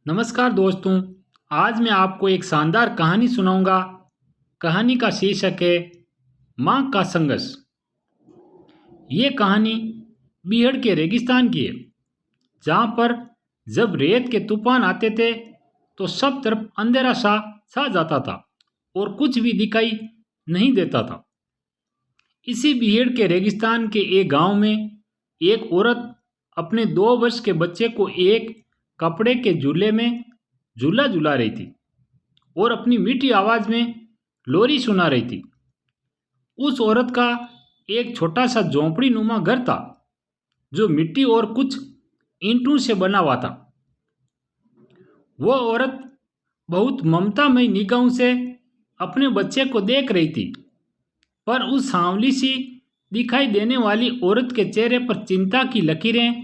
नमस्कार दोस्तों। आज मैं आपको एक शानदार कहानी सुनाऊंगा। कहानी का शीर्षक है माँ का संघर्ष। ये कहानी बीहड़ के रेगिस्तान की है, जहाँ पर जब रेत के तूफान आते थे तो सब तरफ अंधेरा सा छा जाता था और कुछ भी दिखाई नहीं देता था। इसी बीहड़ के रेगिस्तान के एक गांव में एक औरत अपने 2 वर्ष के बच्चे को एक कपड़े के झूले में झूला झूला रही थी और अपनी मीठी आवाज में लोरी सुना रही थी। उस औरत का एक छोटा सा झोंपड़ी नुमा घर था, जो मिट्टी और कुछ ईंटों से बना हुआ था। वो औरत बहुत ममतामयी निगाहों से अपने बच्चे को देख रही थी, पर उस सांवली सी दिखाई देने वाली औरत के चेहरे पर चिंता की लकीरें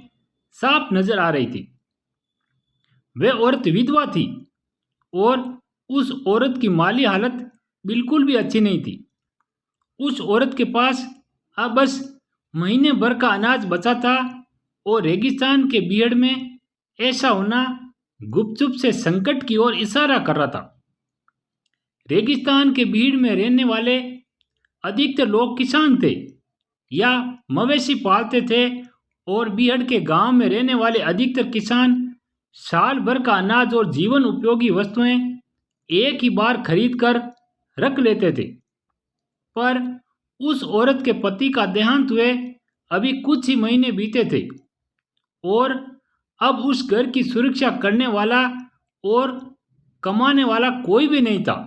साफ नजर आ रही थी। वह औरत विधवा थी और उस औरत की माली हालत बिल्कुल भी अच्छी नहीं थी। उस औरत के पास अब बस महीने भर का अनाज बचा था और रेगिस्तान के बीहड़ में ऐसा होना गुपचुप से संकट की ओर इशारा कर रहा था। रेगिस्तान के बीहड़ में रहने वाले अधिकतर लोग किसान थे या मवेशी पालते थे और बीहड़ के गांव में रहने वाले अधिकतर किसान साल भर का अनाज और जीवन उपयोगी वस्तुएं एक ही बार खरीद कर रख लेते थे। पर उस औरत के पति का देहांत हुए अभी कुछ ही महीने बीते थे और अब उस घर की सुरक्षा करने वाला और कमाने वाला कोई भी नहीं था।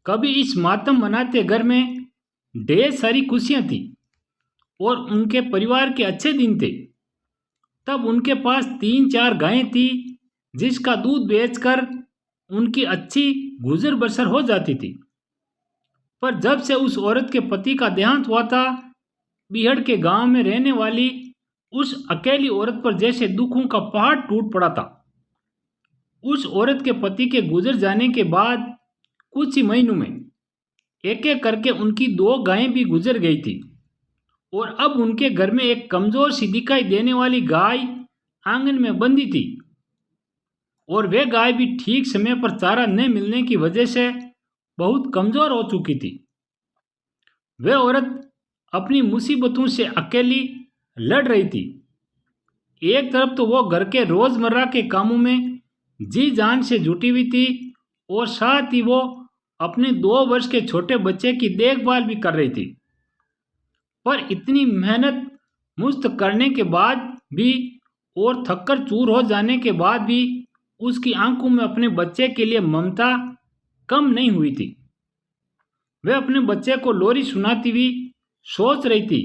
कभी इस मातम मनाते घर में ढेर सारी खुशियां थी और उनके परिवार के अच्छे दिन थे। तब उनके पास 3-4 गायें थी, जिसका दूध बेचकर उनकी अच्छी गुजर बसर हो जाती थी। पर जब से उस औरत के पति का देहांत हुआ था, बीहड़ के गांव में रहने वाली उस अकेली औरत पर जैसे दुखों का पहाड़ टूट पड़ा था। उस औरत के पति के गुजर जाने के बाद कुछ ही महीनों में एक एक करके उनकी 2 गायें भी गुजर गई थी और अब उनके घर में एक कमजोर सी दिखाई देने वाली गाय आंगन में बंधी थी और वह गाय भी ठीक समय पर चारा न मिलने की वजह से बहुत कमजोर हो चुकी थी। वह औरत अपनी मुसीबतों से अकेली लड़ रही थी। एक तरफ तो वो घर के रोजमर्रा के कामों में जी जान से जुटी हुई थी और साथ ही वो अपने 2 वर्ष के छोटे बच्चे की देखभाल भी कर रही थी। पर इतनी मेहनत मुश्त करने के बाद भी और थककर चूर हो जाने के बाद भी उसकी आंखों में अपने बच्चे के लिए ममता कम नहीं हुई थी। वह अपने बच्चे को लोरी सुनाती हुई सोच रही थी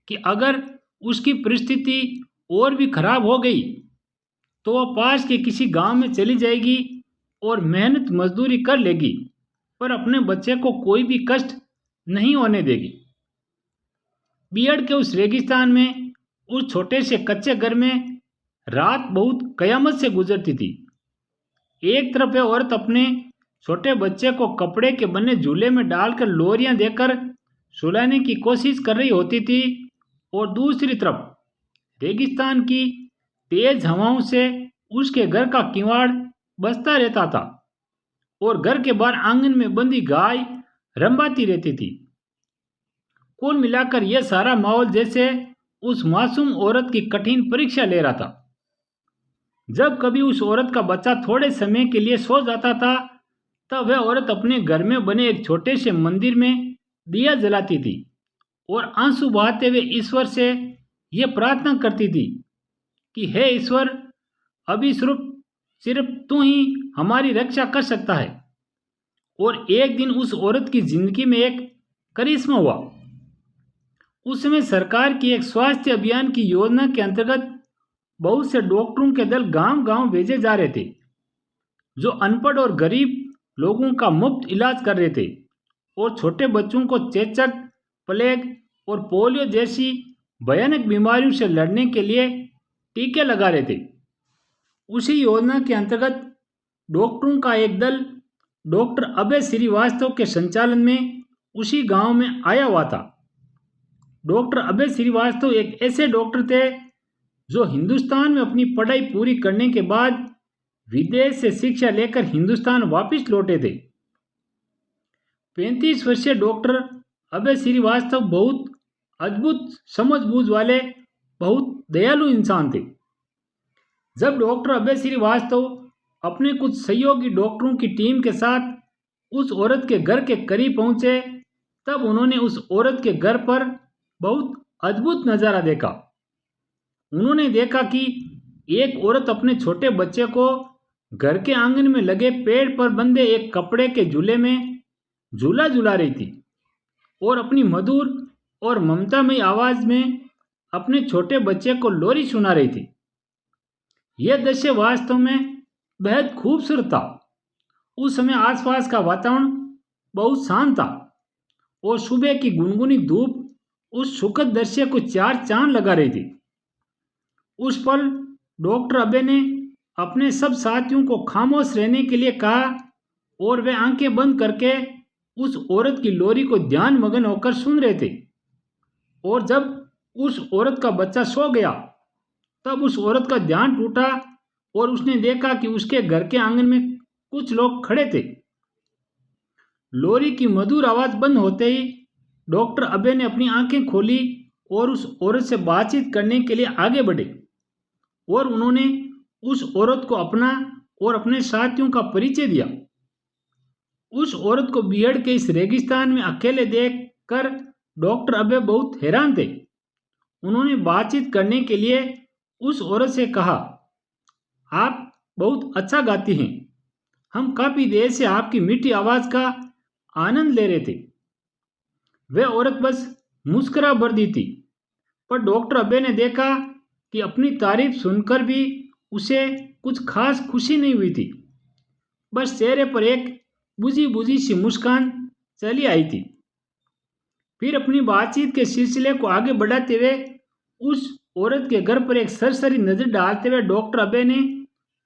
कि अगर उसकी परिस्थिति और भी खराब हो गई तो वह पास के किसी गांव में चली जाएगी और मेहनत मजदूरी कर लेगी, पर अपने बच्चे को कोई भी कष्ट नहीं होने देगी। बीहड़ के उस रेगिस्तान में उस छोटे से कच्चे घर में रात बहुत कयामत से गुजरती थी। एक तरफ वह औरत अपने छोटे बच्चे को कपड़े के बने झूले में डालकर लोरियां देकर सुलाने की कोशिश कर रही होती थी और दूसरी तरफ रेगिस्तान की तेज हवाओं से उसके घर का किवाड़ बजता रहता था और घर के बाहर आंगन में बंधी गाय रंबाती रहती थी। कुल मिलाकर यह सारा माहौल जैसे उस मासूम औरत की कठिन परीक्षा ले रहा था। जब कभी उस औरत का बच्चा थोड़े समय के लिए सो जाता था, तब वह औरत अपने घर में बने एक छोटे से मंदिर में दिया जलाती थी और आंसू बहाते हुए ईश्वर से यह प्रार्थना करती थी कि हे ईश्वर, अभी सिर्फ तू ही हमारी रक्षा कर सकता है। और एक दिन उस औरत की जिंदगी में एक करिश्मा हुआ। उस समय सरकार की एक स्वास्थ्य अभियान की योजना के अंतर्गत बहुत से डॉक्टरों के दल गांव-गांव भेजे जा रहे थे, जो अनपढ़ और गरीब लोगों का मुफ्त इलाज कर रहे थे और छोटे बच्चों को चेचक, प्लेग और पोलियो जैसी भयानक बीमारियों से लड़ने के लिए टीके लगा रहे थे। उसी योजना के अंतर्गत डॉक्टरों का एक दल डॉक्टर अभय श्रीवास्तव के संचालन में उसी गांव में आया हुआ था। डॉक्टर अभय श्रीवास्तव एक ऐसे डॉक्टर थे जो हिंदुस्तान में अपनी पढ़ाई पूरी करने के बाद विदेश से शिक्षा लेकर हिंदुस्तान वापस लौटे थे। 35 वर्षीय डॉक्टर अभय श्रीवास्तव बहुत अद्भुत समझबूझ वाले, बहुत दयालु इंसान थे। जब डॉक्टर अभय श्रीवास्तव अपने कुछ सहयोगी डॉक्टरों की टीम के साथ उस औरत के घर के करीब पहुंचे, तब उन्होंने उस औरत के घर पर बहुत अद्भुत नज़ारा देखा। उन्होंने देखा कि एक औरत अपने छोटे बच्चे को घर के आंगन में लगे पेड़ पर बंधे एक कपड़े के झूले में झूला झूला रही थी और अपनी मधुर और ममतामयी आवाज में अपने छोटे बच्चे को लोरी सुना रही थी। यह दृश्य वास्तव में बेहद खूबसूरत था। उस समय आसपास का वातावरण बहुत शांत था और सुबह की गुनगुनी धूप उस सुखद दृश्य को चार चांद लगा रही थी। उस पल डॉक्टर अबे ने अपने सब साथियों को खामोश रहने के लिए कहा और वे आंखें बंद करके उस औरत की लोरी को ध्यान मगन होकर सुन रहे थे। और जब उस औरत का बच्चा सो गया, तब उस औरत का ध्यान टूटा और उसने देखा कि उसके घर के आंगन में कुछ लोग खड़े थे। लोरी की मधुर आवाज बंद होते ही डॉक्टर अबे ने अपनी आंखें खोली और उस औरत से बातचीत करने के लिए आगे बढ़े और उन्होंने उस औरत को अपना और अपने साथियों का परिचय दिया। उस औरत को बीहड़ के इस रेगिस्तान में अकेले देखकर डॉक्टर अबे बहुत हैरान थे। उन्होंने बातचीत करने के लिए उस औरत से कहा, आप बहुत अच्छा गाती हैं। हम काफी देर से आपकी मीठी आवाज का आनंद ले रहे थे। वह औरत बस मुस्कुरा भर दी थी, पर डॉक्टर अबे ने देखा कि अपनी तारीफ सुनकर भी उसे कुछ खास खुशी नहीं हुई थी। बस चेहरे पर एक बुझी बुझी सी मुस्कान चली आई थी। फिर अपनी बातचीत के सिलसिले को आगे बढ़ाते हुए उस औरत के घर पर एक सरसरी नजर डालते हुए डॉक्टर अबे ने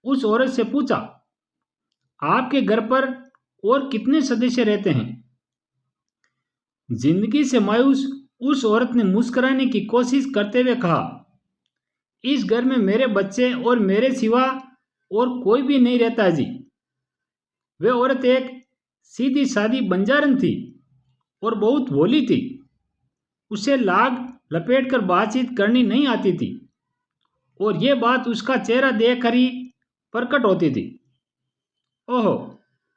उस औरत से पूछा, आपके घर पर और कितने सदस्य रहते हैं? जिंदगी से मायूस उस औरत ने मुस्कुराने की कोशिश करते हुए कहा, इस घर में मेरे बच्चे और मेरे सिवा और कोई भी नहीं रहता जी। वह औरत एक सीधी सादी बंजारन थी और बहुत भोली थी। उसे लाग लपेटकर बातचीत करनी नहीं आती थी और यह बात उसका चेहरा देखकर ही प्रकट होती थी। ओहो,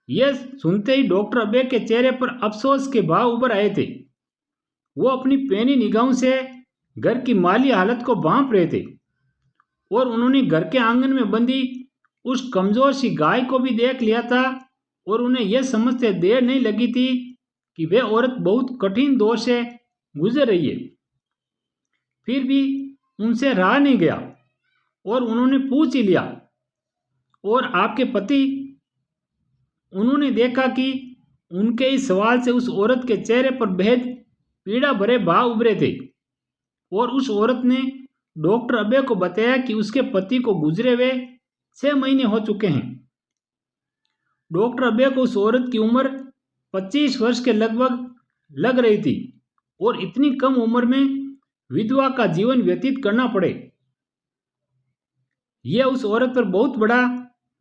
यह सुनते ही डॉक्टर अबे के चेहरे पर अफसोस के भाव उभर आए थे। वो अपनी पैनी निगाहों से घर की माली हालत को भांप रहे थे और उन्होंने घर के आंगन में बंधी उस कमजोर सी गाय को भी देख लिया था और उन्हें यह समझते देर नहीं लगी थी कि वह औरत बहुत कठिन दौर से गुजर रही है। फिर भी उनसे रहा नहीं गया और उन्होंने पूछ ही लिया, और आपके पति? उन्होंने देखा कि उनके इस सवाल से उस औरत के चेहरे पर बेहद पीड़ा भरे भाव उभरे थे और उस औरत ने डॉक्टर अबे को बताया कि उसके पति को गुजरे हुए 6 महीने हो चुके हैं। डॉक्टर अबे को उस औरत की उम्र 25 वर्ष के लगभग लग रही थी और इतनी कम उम्र में विधवा का जीवन व्यतीत करना पड़े, यह उस औरत पर बहुत बड़ा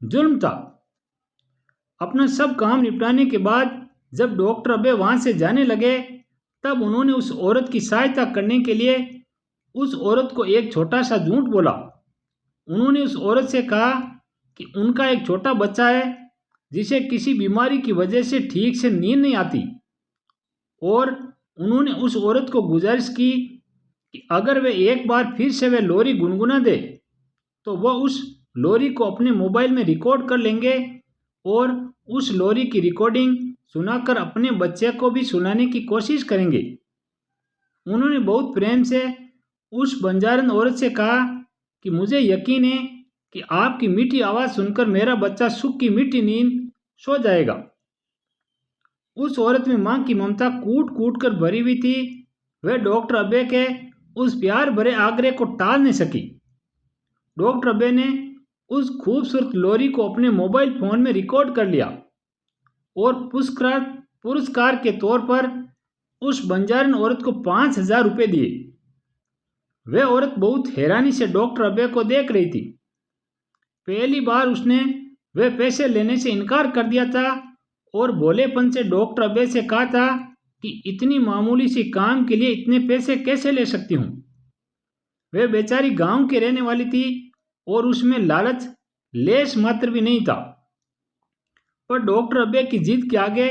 जुल्म था। अपना सब काम निपटाने के बाद जब डॉक्टर अबे वहां से जाने लगे, तब उन्होंने उस औरत की सहायता करने के लिए उस औरत को एक छोटा सा झूठ बोला। उन्होंने उस औरत से कहा कि उनका एक छोटा बच्चा है जिसे किसी बीमारी की वजह से ठीक से नींद नहीं आती, और उन्होंने उस औरत को गुजारिश की कि अगर वे एक बार फिर से वे लोरी गुनगुना दे तो वह उस लोरी को अपने मोबाइल में रिकॉर्ड कर लेंगे और उस लोरी की रिकॉर्डिंग सुनाकर अपने बच्चे को भी सुनाने की कोशिश करेंगे। उन्होंने बहुत प्रेम से उस बंजारन औरत से कहा कि मुझे यकीन है कि आपकी मीठी आवाज़ सुनकर मेरा बच्चा सुख की मीठी नींद सो जाएगा। उस औरत में मां की ममता कूट कूट कर भरी हुई थी। वह डॉक्टर अबे के उस प्यार भरे आग्रह को टाल नहीं सकी। डॉक्टर अबे ने उस खूबसूरत लोरी को अपने मोबाइल फोन में रिकॉर्ड कर लिया और पुरस्कार के तौर पर उस बंजारन औरत को 5,000 रुपये दिए। वह औरत बहुत हैरानी से डॉक्टर अबे को देख रही थी। पहली बार उसने वे पैसे लेने से इनकार कर दिया था और भोलेपन से डॉक्टर अबे से कहा था कि इतनी मामूली सी काम के लिए इतने पैसे कैसे ले सकती हूँ। वे बेचारी गांव की रहने वाली थी और उसमें लालच लेश मात्र भी नहीं था। पर डॉक्टर अबे की जिद के आगे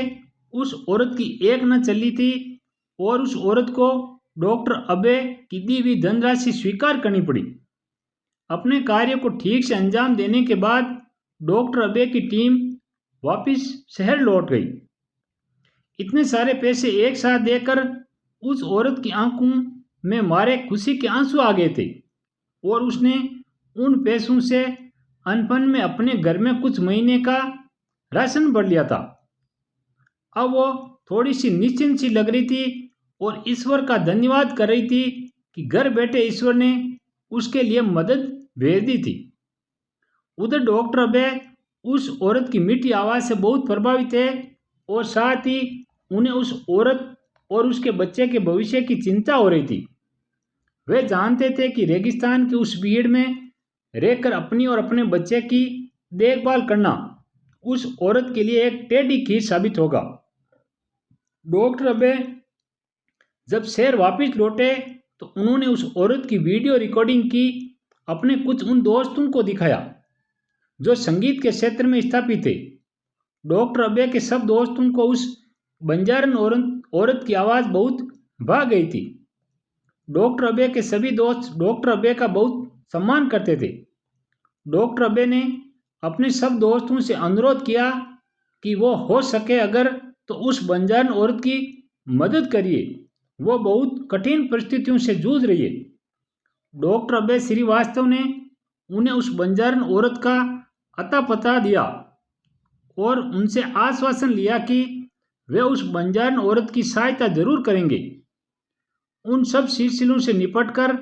उस औरत की एक न चली थी और उस औरत को डॉक्टर अबे की दी हुई धनराशि स्वीकार करनी पड़ी। अपने कार्य को ठीक से अंजाम देने के बाद डॉक्टर अबे की टीम वापस शहर लौट गई। इतने सारे पैसे एक साथ देकर उस औरत की आंखों में मारे खुशी के आंसू आ गए थे और उसने उन पैसों से अनपन में अपने घर में कुछ महीने का राशन भर लिया था। अब वो थोड़ी सी निश्चिंत सी लग रही थी और ईश्वर का धन्यवाद कर रही थी कि घर बैठे ईश्वर ने उसके लिए मदद भेज दी थी। उधर डॉक्टर अबे उस औरत की मीठी आवाज़ से बहुत प्रभावित थे और साथ ही उन्हें उस औरत और उसके बच्चे के भविष्य की चिंता हो रही थी। वे जानते थे कि रेगिस्तान की उस भीड़ में रहकर अपनी और अपने बच्चे की देखभाल करना उस औरत के लिए एक टेढ़ी खीर साबित होगा। डॉक्टर अबे जब शहर वापस लौटे तो उन्होंने उस औरत की वीडियो रिकॉर्डिंग की अपने कुछ उन दोस्तों को दिखाया जो संगीत के क्षेत्र में स्थापित थे। डॉक्टर अबे के सब दोस्तों को उस बंजारन औरत की आवाज़ बहुत भा गई थी। डॉक्टर अबे के सभी दोस्त डॉक्टर अबे का बहुत सम्मान करते थे। डॉक्टर अबे ने अपने सब दोस्तों से अनुरोध किया कि वो हो सके अगर तो उस बंजारन औरत की मदद करिए, वो बहुत कठिन परिस्थितियों से जूझ रही है। डॉक्टर अबे श्रीवास्तव ने उन्हें उस बंजारन औरत का अता पता दिया और उनसे आश्वासन लिया कि वे उस बंजारन औरत की सहायता जरूर करेंगे। उन सब सिलसिलों से निपटकर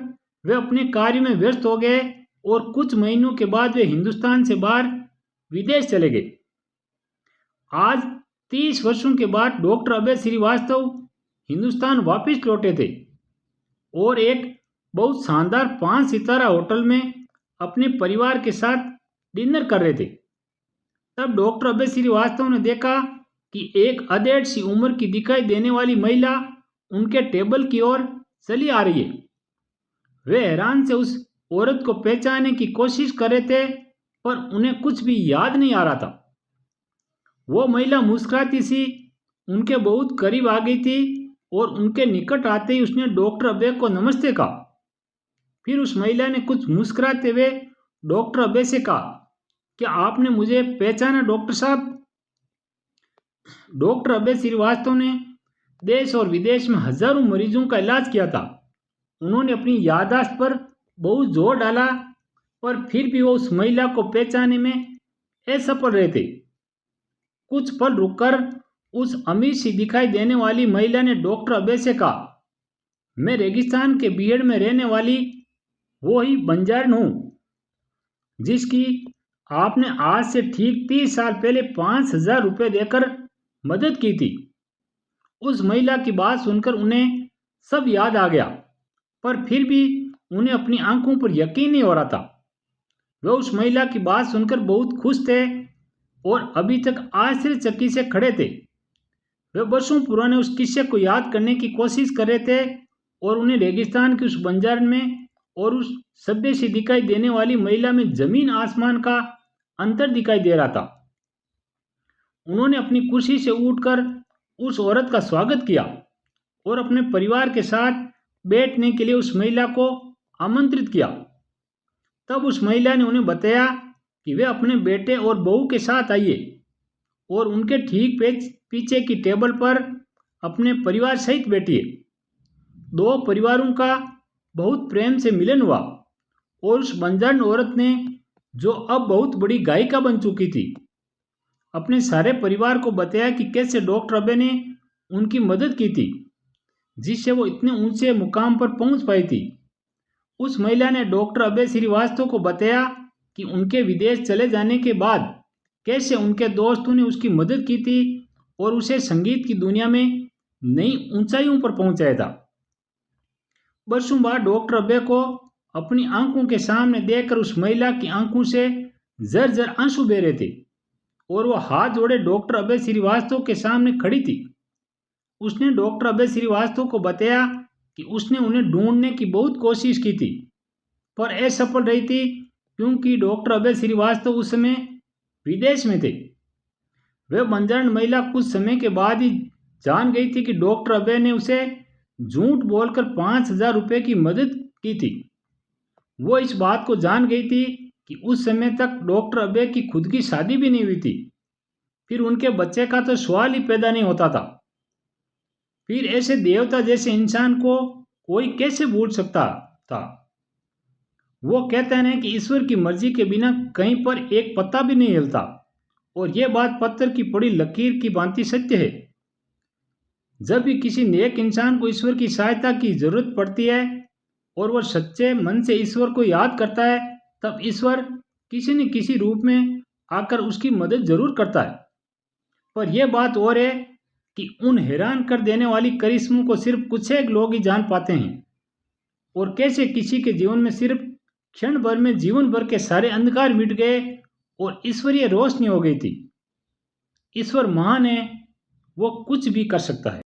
वे अपने कार्य में व्यस्त हो गए और कुछ महीनों के बाद वे हिंदुस्तान से बाहर विदेश चले गए। आज 30 वर्षों के बाद डॉक्टर अबे श्रीवास्तव हिंदुस्तान वापस लौटे थे और एक बहुत शानदार 5 सितारा होटल में अपने परिवार के साथ डिनर कर रहे थे। तब डॉक्टर अबे श्रीवास्तव ने देखा कि एक अधेड़ सी उम्र की दिखाई देने वाली महिला उनके टेबल की ओर चली आ रही है। वे हैरान से उस औरत को पहचानने की कोशिश कर रहे थे पर उन्हें कुछ भी याद नहीं आ रहा था। वो महिला मुस्कुराती सी उनके बहुत करीब आ गई थी और उनके निकट आते ही उसने डॉक्टर अबे को नमस्ते कहा। फिर उस महिला ने कुछ मुस्कुराते हुए डॉक्टर अबे से कहा, क्या आपने मुझे पहचाना डॉक्टर साहब? डॉक्टर अबे श्रीवास्तव ने देश और विदेश में हजारों मरीजों का इलाज किया था। उन्होंने अपनी याददाश्त पर बहुत जोर डाला पर फिर भी वो उस महिला को पहचानने में असफल रहे थे। कुछ पल रुककर उस अमीर सी दिखाई देने वाली महिला ने डॉक्टर अबे से कहा, मैं रेगिस्तान के बीहड़ में रहने वाली वो ही बंजारन हूँ जिसकी आपने आज से ठीक 30 साल पहले 5,000 रुपये देकर मदद की थी। उस महिला की बात सुनकर उन्हें सब याद आ गया पर फिर भी उन्हें अपनी आंखों पर यकीन नहीं हो रहा था। वे उस महिला की बात सुनकर बहुत खुश थे और अभी तक आश्चर्यचकित से खड़े थे। वे वर्षों पुराने उस किस्से को याद करने की कोशिश कर रहे थे और उन्हें रेगिस्तान की उस बंजारन में और उस सभ्य से दिखाई देने वाली महिला में जमीन आसमान का अंतर दिखाई दे रहा था। उन्होंने अपनी कुर्सी से उठकर उस औरत का स्वागत किया और अपने परिवार के साथ बैठने के लिए उस महिला को आमंत्रित किया। तब उस महिला ने उन्हें बताया कि वे अपने बेटे और बहू के साथ आइए और उनके ठीक पीछे की टेबल पर अपने परिवार सहित बैठिए। दो परिवारों का बहुत प्रेम से मिलन हुआ और उस बंजारन औरत ने, जो अब बहुत बड़ी गायिका बन चुकी थी, अपने सारे परिवार को बताया कि कैसे डॉक्टर अबे ने उनकी मदद की थी जिससे वो इतने ऊंचे मुकाम पर पहुंच पाई थी। उस महिला ने डॉक्टर अबे श्रीवास्तव को बताया कि उनके विदेश चले जाने के बाद कैसे उनके दोस्तों ने उसकी मदद की थी और उसे संगीत की दुनिया में नई ऊंचाइयों पर पहुंचाया था। वर्षों बाद डॉक्टर अबे को अपनी आंखों के सामने देखकर उस महिला की आंखों से जर जर आंसू बह रहे थे। और वो हाथ जोड़े डॉक्टर अभय श्रीवास्तव के सामने खड़ी थी। उसने डॉक्टर अभय श्रीवास्तव को बताया कि उसने उन्हें ढूंढने की बहुत कोशिश की थी, पर असफल रही थी, क्योंकि डॉक्टर अभय श्रीवास्तव उस समय विदेश में थे। वह बंजारण महिला कुछ समय के बाद ही जान गई थी कि डॉक्टर अभय ने उसे झूठ बोलकर 5,000 रुपये की मदद की थी। वो इस बात को जान गई थी कि उस समय तक डॉक्टर अभय की खुद की शादी भी नहीं हुई थी, फिर उनके बच्चे का तो सवाल ही पैदा नहीं होता था। फिर ऐसे देवता जैसे इंसान को कोई कैसे भूल सकता था। वो कहते हैं कि ईश्वर की मर्जी के बिना कहीं पर एक पत्ता भी नहीं हिलता, और यह बात पत्थर की पड़ी लकीर की भांति सत्य है। जब भी किसी नेक इंसान को ईश्वर की सहायता की जरूरत पड़ती है और वह सच्चे मन से ईश्वर को याद करता है, तब ईश्वर किसी न किसी रूप में आकर उसकी मदद जरूर करता है। पर यह बात और है कि उन हैरान कर देने वाली करिश्मों को सिर्फ कुछ एक लोग ही जान पाते हैं, और कैसे किसी के जीवन में सिर्फ क्षण भर में जीवन भर के सारे अंधकार मिट गए और ईश्वरीय रोशनी हो गई थी। ईश्वर महान है, वो कुछ भी कर सकता है।